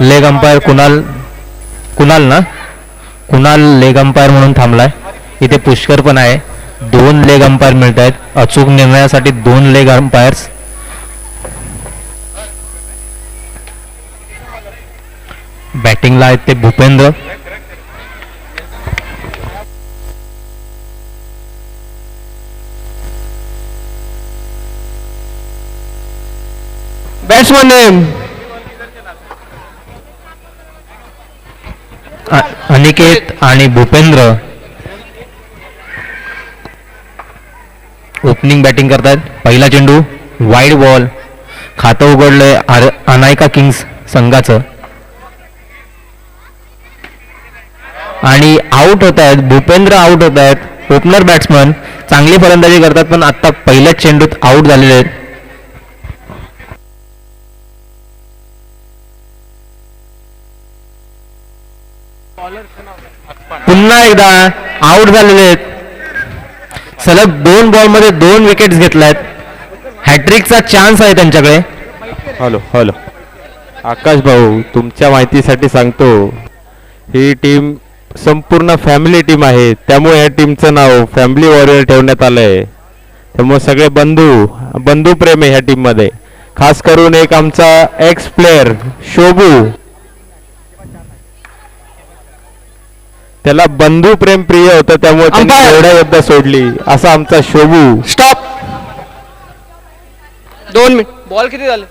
Leg umpire Kunal Kunal ना Kunal leg umpire म्हणून थांबलाय. इथे पुष्कर पण आहे. 2 लेग अंपायर मिळत आहेत. अचूक निर्णयासाठी 2 लेग अंपायर्स. बॅटिंगला आहेत ते भूपेंद्र. बॅट्समन नेम अनिकेत आणि भूपेंद्र ओपनिंग बॅटिंग करतायत. पहिला चेंडू वाईड बॉल. खातं उघडलंय अनायका किंग्स संघाचं आणि आउट होत आहेत. भूपेंद्र आउट होत आहेत. ओपनर बॅट्समन चांगली फलंदाजी करतात पण आता पहिल्याच चेंडूत आउट झालेले आहेत. पुन्हा एकदा आउट झालेले आहेत. सलग 2 बॉलमध्ये 2 विकेट्स घेतल्यात. हॅट्रिकचा चान्स आहे त्यांच्याकडे. हॅलो हॅलो आकाश भाऊ, तुमच्या माहितीसाठी सांगतो, ही टीम संपूर्ण फॅमिली टीम आहे. त्यामुळे या टीमचं नाव फॅमिली वॉरियर ठेवण्यात आलं आहे. त्यामुळे सगळे बंधू प्रेम आहे ह्या टीममध्ये. खास करून एक आमचा एक्स प्लेयर शोभू, त्याला बंधू प्रेम प्रिय होतं त्यामुळे त्यांनी एवढ्या योद्धा सोडली. असा आमचा शोभू. स्टॉप. 2 मिनिट. बॉल किती झाले?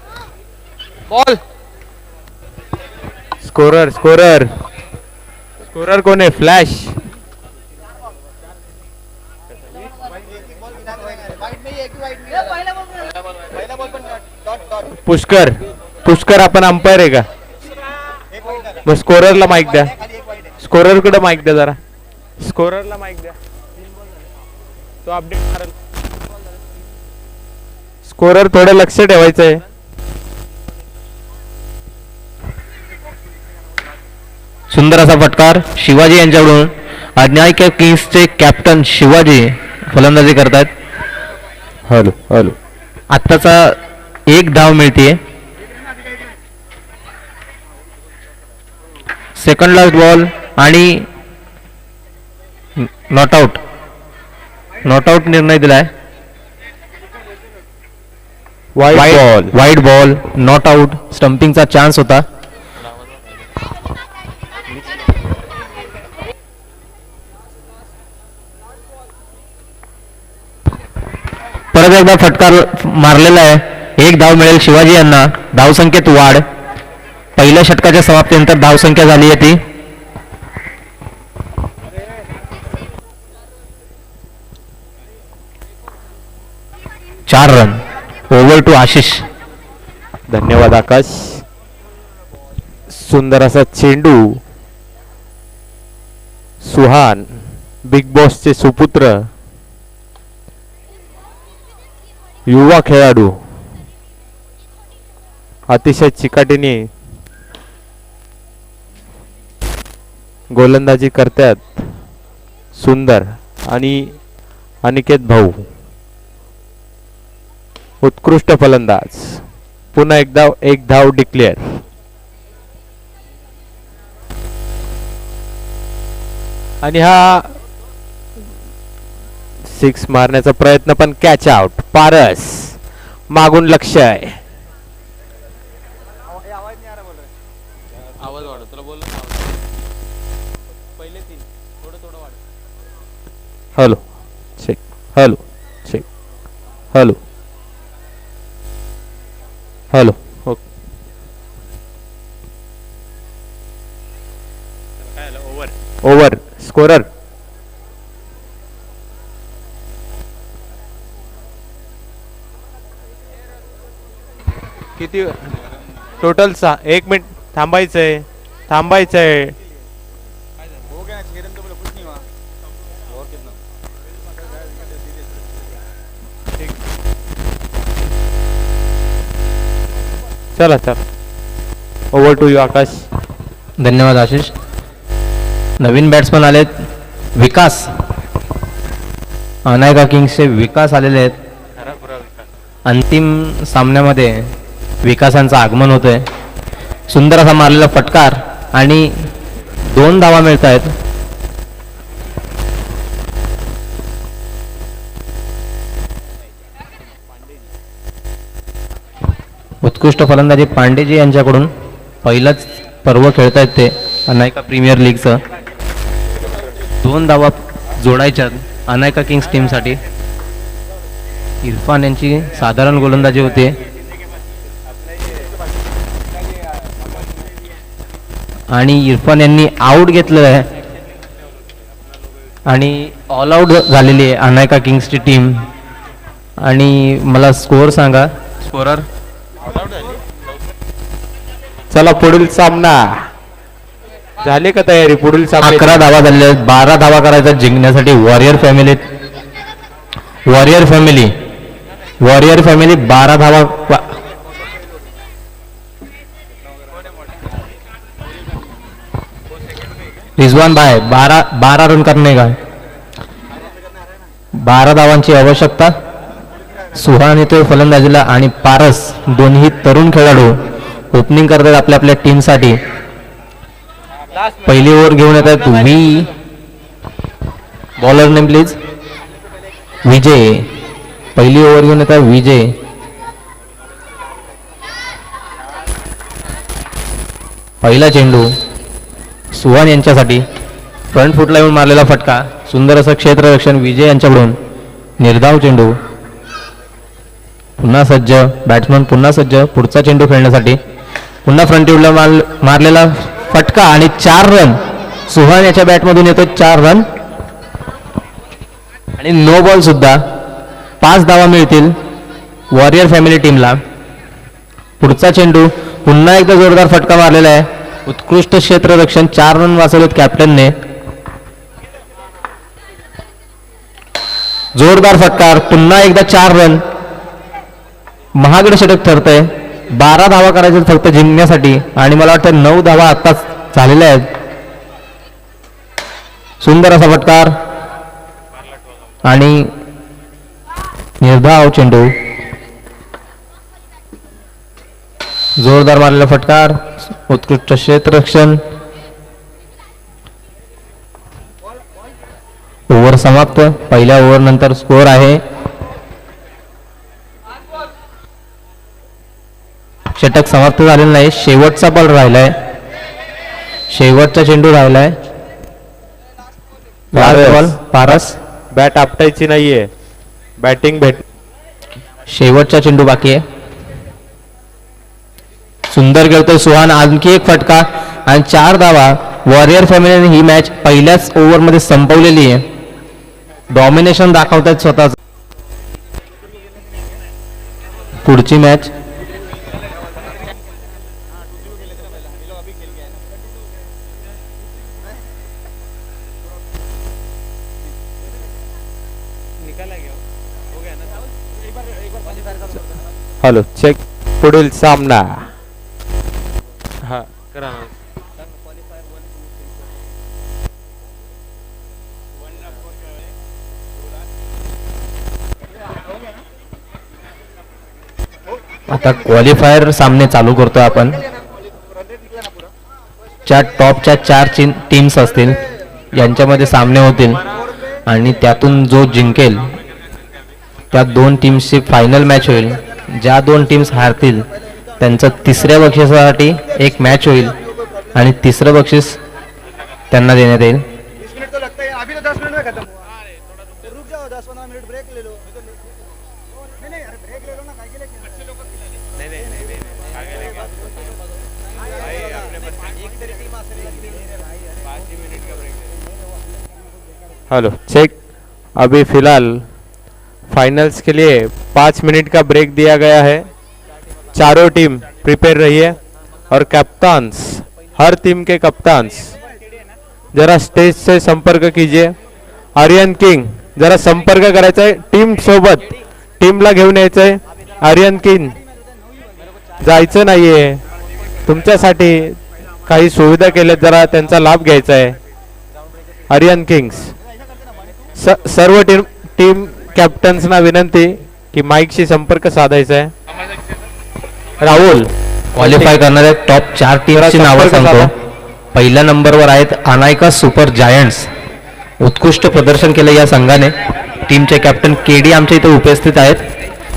बॉल स्कोरर स्कोरर स्कोरर कोण आहे? फ्लॅश. पुष्कर पुष्कर आपण अंपायर आहे का? मग स्कोररला माईक द्या. स्कोरर कडे माईक द्या जरा. स्कोररला माईक द्या. तो अपडेट करेल. स्कोरर थोडं लक्ष ठेवायचं आहे. सुंदर असा फटकार शिवाजी यांच्याकडून. अनायका किंग्सचे कॅप्टन शिवाजी फलंदाजी करतायत. हॅलो हॅलो आत्ताचा 1 धाव मिळते. सेकंड लास्ट बॉल आणि नॉट आउट निर्णय दिलाय. Wide ball not out. स्टंपिंगचा चान्स होता. परत एकदा फटकार मारलेला आहे. 1 धाव मिळेल शिवाजी यांना. धावसंख्येत वाढ. पहिल्या षटकाच्या समाप्तीनंतर धावसंख्या झाली आहे ती 4 रन. Over to Ashish. धन्यवाद आकाश. सुंदर असा चेंडू. सुहान बिग बॉसचे सुपुत्र, युवा खेळाडू, अतिशय चिकाटीने गोलंदाजी करतात. सुंदर. आणि अनिकेत भाऊ उत्कृष्ट फलंदाज. पुन्हा एकदा 1 धाव डिक्लेअर. आणि हा 6 मारण्याचा प्रयत्न पण कॅच आउट. पारस मागून लक्ष आहे. आवाज वाढव. तुला बोललो पहिले 3 थोडं वाढव. Hello check. Hello check. Hello hello. Over. Scorer किती? टोटल 6. 1 मिनिट थांबायचंय. चला. Over to you Akash. धन्यवाद आशिष. नवीन बॅट्समन आलेत. विकास. अनायका किंग्सचे विकास आलेले आहेत. अंतिम सामन्यामध्ये विकासांचं आगमन होतंय. सुंदर असा मारलेला फटकार आणि 2 धावा मिळत आहेत. उत्कृष्ट फलंदाजी पांडेजी यांच्याकडून पहिलाच पर्व खेळतायत ते अनायका प्रीमियर लीगचं. 2 धावा जोडायच्यात अनायका किंग्स टीमसाठी. इरफान यांची साधारण गोलंदाजी होते आणि इरफान यांनी आऊट घेतलेलं आहे आणि ऑल आऊट झालेली आहे अनायका किंग्सची टीम. आणि मला स्कोअर सांगा स्कोरर. चला पुढील सामना झाली का तयारी? पुढील सामना 11 धावा झालेल्या आहेत. 12 धावा करायचा जिंकण्यासाठी वॉरियर फॅमिली 12 धावा रिजवान भाई 12 रन करणे का 12 धावांची आवश्यकता. सुहान येतोय फलंदाजीला आणि पारस दोन्ही तरुण खेळाडू ओपनिंग करतात आपल्या आपल्या टीमसाठी. पहिली ओव्हर घेऊन येतात व्ही. Bowler name please. विजय. पहिली ओव्हर घेऊन येतात विजय. पहिला चेंडू सुहान यांच्यासाठी. फ्रंट फुटला येऊन मारलेला फटका. सुंदर असं क्षेत्ररक्षण विजय यांच्याकडून. निर्धाव चेंडू. पुन्हा सज्ज बॅट्समन पुन्हा सज्ज पुढचा चेंडू खेळण्यासाठी. पुन्हा फ्रंट फुटला मारलेला फटका आणि 4 रन. सुहान याच्या बॅटमधून येतो 4 रन आणि नो बॉल सुद्धा. 5 धावा मिळतील वॉरियर फॅमिली टीमला. पुढचा चेंडू पुन्हा एकदा जोरदार फटका मारलेला आहे. उत्कृष्ट क्षेत्ररक्षण. 4 रन वाचवलेत कॅप्टनने. जोरदार फटकार. पुन्हा एकदा 4 रन. महागड षटक ठरतंय. 12 धावा करायचे फक्त जिंकण्यासाठी आणि मला वाटतं 9 धावा आत्ताच झालेल्या आहेत. सुंदर असा फटकार आणि निर्धाव चेंडू. जोरदार मारलेला फटकार. उत्कृष्ट क्षेत्ररक्षण. ओव्हर समाप्त. पहिल्या ओव्हर नंतर स्कोअर आहे. षटक समाप्त झालेलं नाही. शेवटचा बॉल राहिलाय. शेवटचा चेंडू राहिलाय. बॉल पारस. बॅट आपटायची नाहीये. बॅटिंग भेट. शेवटचा चेंडू बाकी आहे. सुंदर खेळतोय सुहान. आणखी एक फटका आणि 4 धावा. वॉरियर फॅमिलीने ही मॅच पहिल्याच ओव्हरमध्ये संपवलेली आहे. डॉमिनेशन दाखवतात स्वतःच. पुढची मॅच हॅलो चेक. पुढील सामना हा करा ना. आता क्वालिफायर सामने चालू करतोय आपण. टॉपच्या 4 टीम्स असतील यांच्यामध्ये सामने होतील आणि त्यातून जो जिंकेल त्या 2 टीम्सची फायनल मॅच होईल. ज्या 2 टीम्स हारतील त्यांचं 3ऱ्या बक्षिसासाठी एक मॅच होईल आणि 3रं बक्षीस त्यांना देण्यात येईल. Hello check. अभी फिलहाल फाइनल्स के लिए 5 मिनट का ब्रेक दिया गया है. चारों टीम प्रिपेयर रहिए और कप्तान्स हर टीम के कप्तान्स जरा स्टेज से संपर्क कीजिए. आर्यन किंग जरा संपर्क करायचा आहे टीम सोबत. टीमला घेऊन यायचं आहे. आर्यन किंग जायचं नाहीये. तुमच्यासाठी काही सुविधा केल्यात जरा त्यांचा लाभ घ्यायचा आहे. आर्यन किंग्स सर्व टीम कॅप्टन्सना विनंती की माईकशी संपर्क साधायचा आहे. राहुल क्वालिफाय करणाऱ्या टॉप 4 टीमची नावं सांगतो. पहिल्या नंबरवर आहेत अनायका सुपर जायंट्स. उत्कृष्ट प्रदर्शन केलं या संघाने. टीमचे कॅप्टन केडी आमच्या इथे उपस्थित आहेत.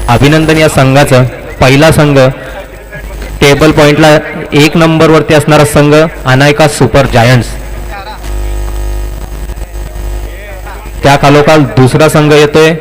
अभिनंदन या संघाचं. पहिला संघ टेबल पॉइंटला 1 नंबरवरती असणारा संघ अनायका सुपर जायंट्स. त्या खालोखाल दुसरा संघ येतोय